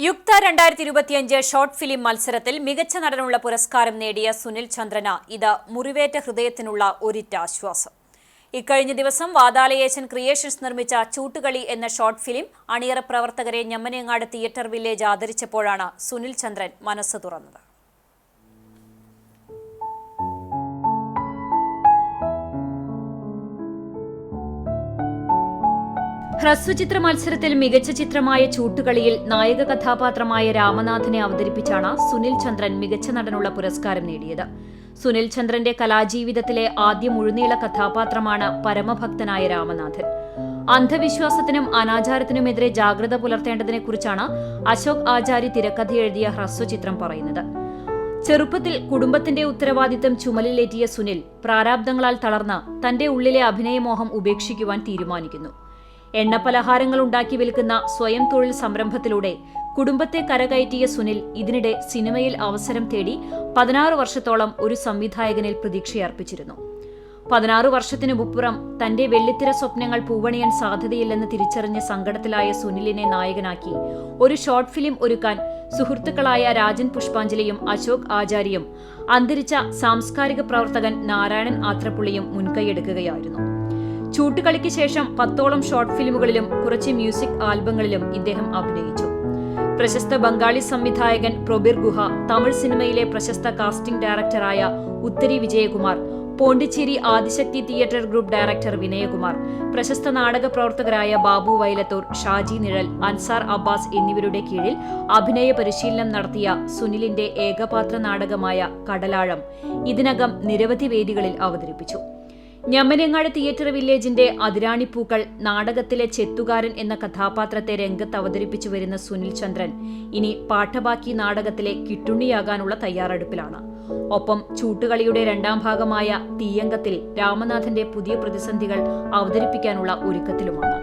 യുക്ത 2025 short film മത്സരത്തിൽ മികച്ച നടനുള്ള പുരസ്കാരം നേടിയ സുനിൽ ചന്ദ്രന് ഇത് മുറിവേറ്റ ഹൃദയത്തിനുള്ള ഒരിറ്റ ആശ്വാസം. ഇക്കഴിഞ്ഞ ദിവസം വാതാലയേശൻ ക്രിയേഷൻസ് നിർമ്മിച്ച ചൂട്ടുകളി എന്ന ഷോർട്ട് ഫിലിം അണിയറ പ്രവർത്തകരെ ഞമ്മനേങ്ങാട് തിയേറ്റർ വില്ലേജ് ആദരിച്ചപ്പോഴാണ് സുനിൽ ചന്ദ്രൻ മനസ്സ് തുറന്നത്. ഹ്രസ്വചിത്ര മത്സരത്തിൽ മികച്ച ചിത്രമായ ചൂട്ടുകളിയിൽ നായക കഥാപാത്രമായ രാമനാഥനെ അവതരിപ്പിച്ചാണ് സുനിൽ ചന്ദ്രൻ മികച്ച നടനുള്ള പുരസ്കാരം നേടിയത്. സുനിൽ ചന്ദ്രന്റെ കലാജീവിതത്തിലെ ആദ്യ മുഴുനീള കഥാപാത്രമാണ് പരമഭക്തനായ രാമനാഥൻ. അന്ധവിശ്വാസത്തിനും അനാചാരത്തിനുമെതിരെ ജാഗ്രത പുലർത്തേണ്ടതിനെക്കുറിച്ചാണ് അശോക് ആചാരി തിരക്കഥ എഴുതിയ ഹ്രസ്വചിത്രം പറയുന്നത്. ചെറുപ്പത്തിൽ കുടുംബത്തിന്റെ ഉത്തരവാദിത്തം ചുമലിലേറ്റിയ സുനിൽ പ്രാരാബ്ദങ്ങളാൽ തളർന്ന് തന്റെ ഉള്ളിലെ അഭിനയമോഹം ഉപേക്ഷിക്കുവാൻ തീരുമാനിക്കുന്നു. എണ്ണപ്പലഹാരങ്ങൾ ഉണ്ടാക്കി വിൽക്കുന്ന സ്വയം തൊഴിൽ സംരംഭത്തിലൂടെ കുടുംബത്തെ കരകയറ്റിയ സുനിൽ ഇതിനിടെ സിനിമയിൽ അവസരം തേടി 16 വർഷത്തോളം ഒരു സംവിധായകനിൽ പ്രതീക്ഷയർപ്പിച്ചിരുന്നു. 16 വർഷത്തിനുപുറം തന്റെ വെള്ളിത്തിര സ്വപ്നങ്ങൾ പൂവണിയാൻ സാധ്യതയില്ലെന്ന് തിരിച്ചറിഞ്ഞ സങ്കടത്തിലായ സുനിലിനെ നായകനാക്കി ഒരു ഷോർട്ട് ഫിലിം ഒരുക്കാൻ സുഹൃത്തുക്കളായ രാജൻ പുഷ്പാഞ്ജലിയും അശോക് ആചാര്യയും അന്തരിച്ച സാംസ്കാരിക പ്രവർത്തകൻ നാരായണൻ ആത്രപ്പുള്ളിയും മുൻകൈയെടുക്കുകയായിരുന്നു. ചൂട്ടുകളിക്ക് ശേഷം 10ഓളം ഷോർട്ട് ഫിലിമുകളിലും കുറച്ച് മ്യൂസിക് ആൽബങ്ങളിലും ഇദ്ദേഹം അഭിനയിച്ചു. പ്രശസ്ത ബംഗാളി സംവിധായകൻ പ്രബീർ ഗുഹ, തമിഴ് സിനിമയിലെ പ്രശസ്ത കാസ്റ്റിംഗ് ഡയറക്ടറായ Uthari Vijayakumar, Pondicherry Adishakti theatre group director Vinayakumar, പ്രശസ്ത നാടക പ്രവർത്തകരായ ബാബു വൈലത്തൂർ, ഷാജി നിഴൽ, അൻസാർ അബ്ബാസ് എന്നിവരുടെ കീഴിൽ അഭിനയ പരിശീലനം നടത്തിയ സുനിലിന്റെ ഏകപാത്ര നാടകമായ കടലാഴം ഇതിനകം നിരവധി വേദികളിൽ അവതരിപ്പിച്ചു. ഞമ്മനേങ്ങാട് തിയേറ്റർ വില്ലേജിന്റെ അതിരാണിപ്പൂക്കൾ നാടകത്തിലെ ചെത്തുകാരൻ എന്ന കഥാപാത്രത്തെ രംഗത്ത് അവതരിപ്പിച്ചു വരുന്ന സുനിൽ ചന്ദ്രൻ ഇനി പാഠബാക്കി നാടകത്തിലെ കിട്ടുണ്ണിയാകാനുള്ള തയ്യാറെടുപ്പിലാണ്. ഒപ്പം ചൂട്ടുകളിയുടെ 2ാം ഭാഗമായ തീയങ്കത്തിൽ രാമനാഥന്റെ പുതിയ പ്രതിസന്ധികൾ അവതരിപ്പിക്കാനുള്ള ഒരുക്കത്തിലുമാണ്.